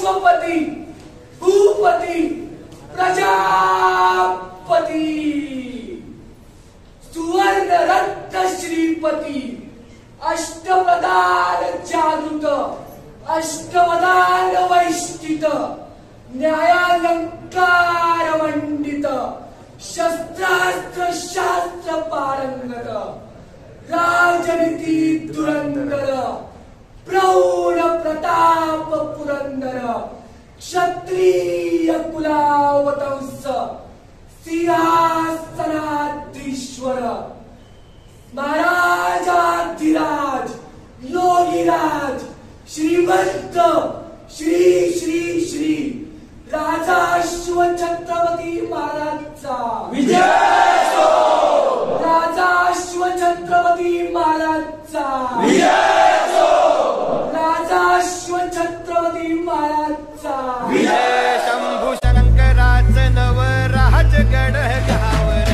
अश्वपती भूपती प्रजापती सुवर्ण रत्न श्रीपती अष्टप्रधान जागृत अष्टवधान वैष्टित न्यायालंकार मंडित शस्त्रास्त्र शास्त्र पारंगत राजनीती धुरंधर प्रौढ प्रताप पुरंदर क्षत्रिय कुलावतंस सिंहासनाधीश्वर महाराजाधिराज योगीराज श्रीमंत श्री श्री श्री राजाश्व छत्रपती महाराजचा विजय असो। राजाश्व छत्रपती महाराजचा विजय असो। राजाश्व छत्रपती महाराजचा विजय। शंभू शंकराच नव राजगड गावर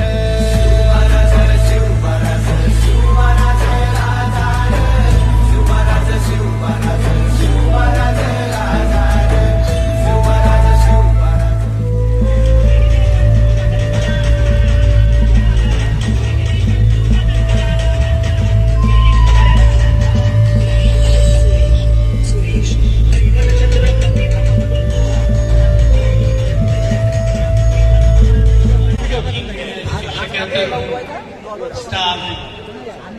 स्टाफ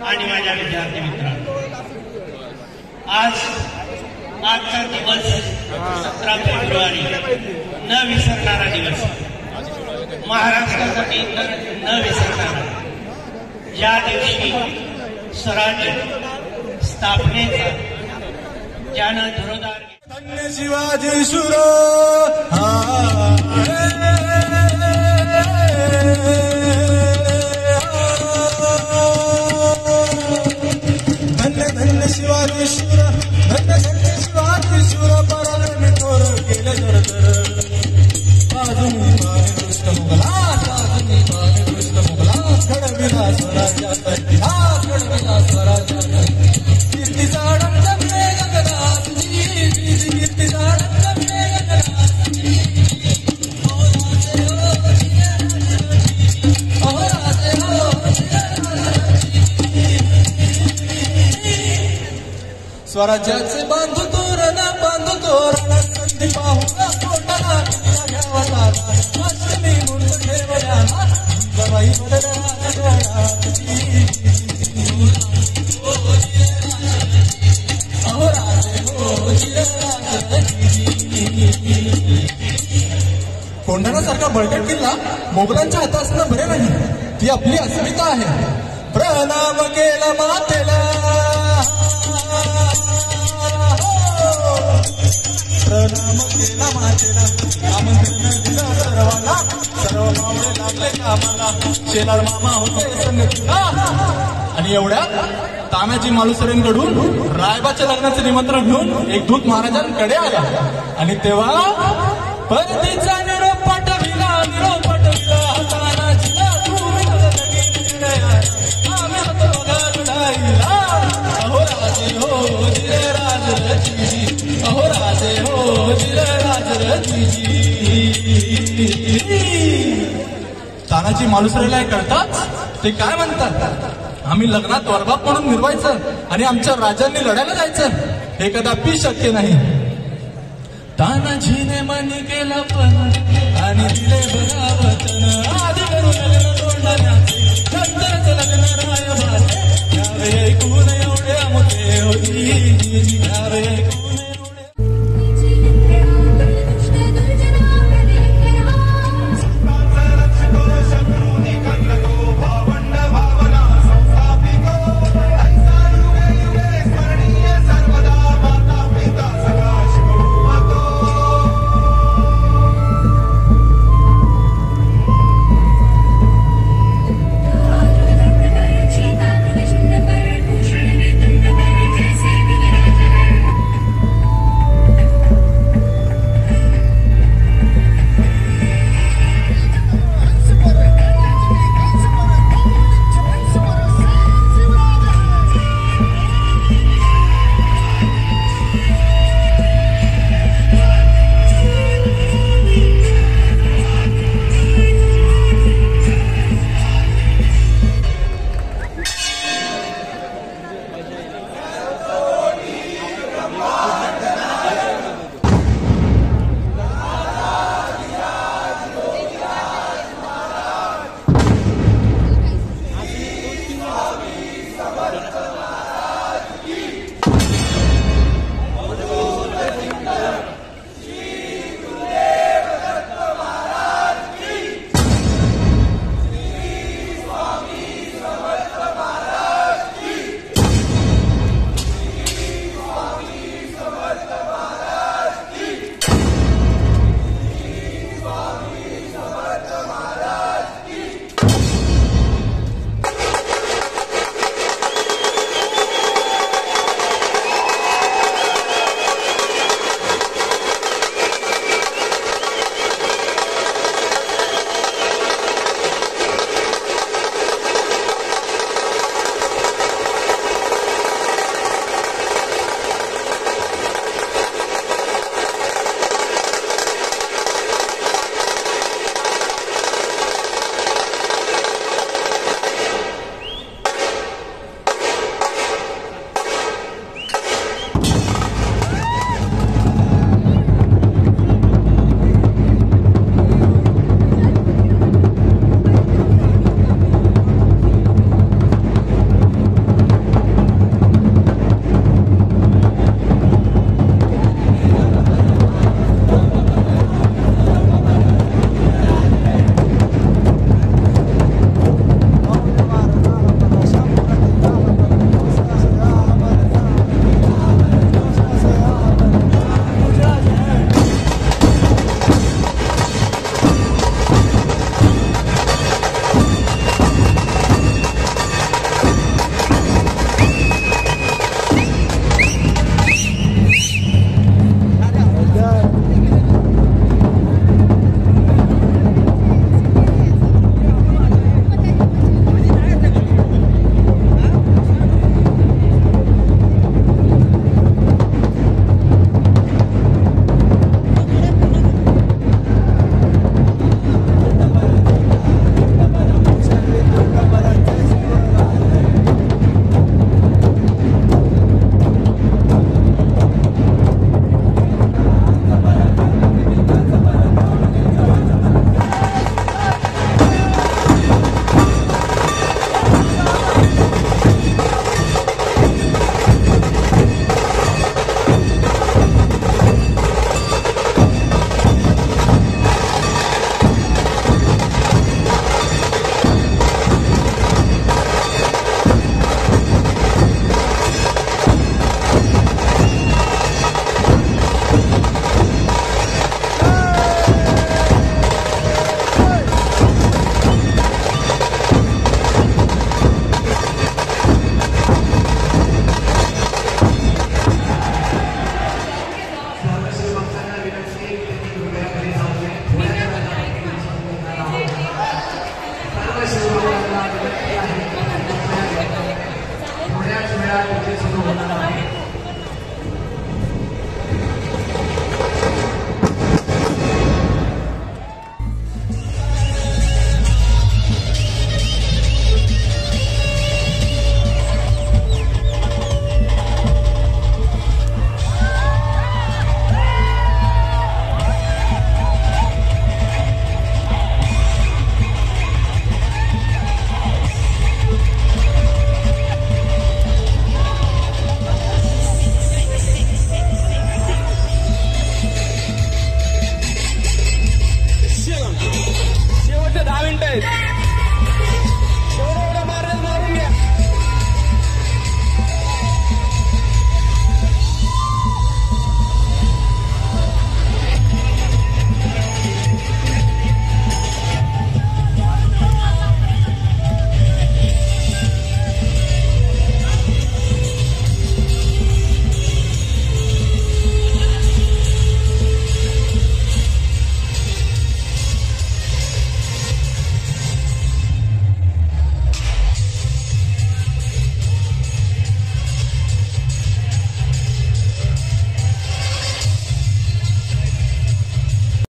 आणि माझ्या विद्यार्थी मित्रांनो, आजचा दिवस 17 फेब्रुवारी न विसरणारा दिवस, महाराष्ट्रासाठी न विसरणारा। या दिवशी स्वराज्य स्थापनेचा ज्यानं धुरोधार धन्य शिवाजी शूर धन्य शिवाजी शूर धन्य शिवाजी शूर पराक्रमी थोर गेले जरतर अजूनही माने दुष्ट मुघला घडविला स्वराज्यात इतिहास घडविला स्वराज्यात कीर्तीचा डमडमे गगनात कीर्तीचा डमडमे गगनात स्वराज्याचे बांधू तोरण संधी पाहून पोटाला घ्यावा अष्टमी म्हणून ठेवल्या जवाई कोंढाण्यासारखा बळकट किल्ला मोगलांच्या हातात असणं बरे नाही, ती आपली अस्मिता आहे। प्रणाम केला मातेला प्रणाम केला मातेला आमंत्रण दिलं सर्वांना सर्व मावळे लागले कामाला शेलार मामा होते संगतीला। आणि एवढ्या तानाजी मालुसरेंकडून रायबाच्या लग्नाचे निमंत्रण घेऊन एक दूत महाराजांकडे आला आणि तेव्हा परतीचा निरोप पाठविला तानाजीला तुम्ही आम्ही होतो बघा लढाईला। अहो राजे हो जिरराजरजी अहो राजे हो जिरराजरजी। तानाजी मालुसरेला हे कळतात, ते काय म्हणतात, आम्ही लग्नात वरबाप म्हणून मिरवायचं आणि आमच्या राजांनी लढायला जायचं, हे कदापि शक्य नाही। तानाजीने मान्य केला पण आणि दिले बघा वचन आधी करू लग्न तोंडाण्याचे नंतरच लग्न रायबाचे यावे ऐकून एवढे मोठे होती यावे ऐकून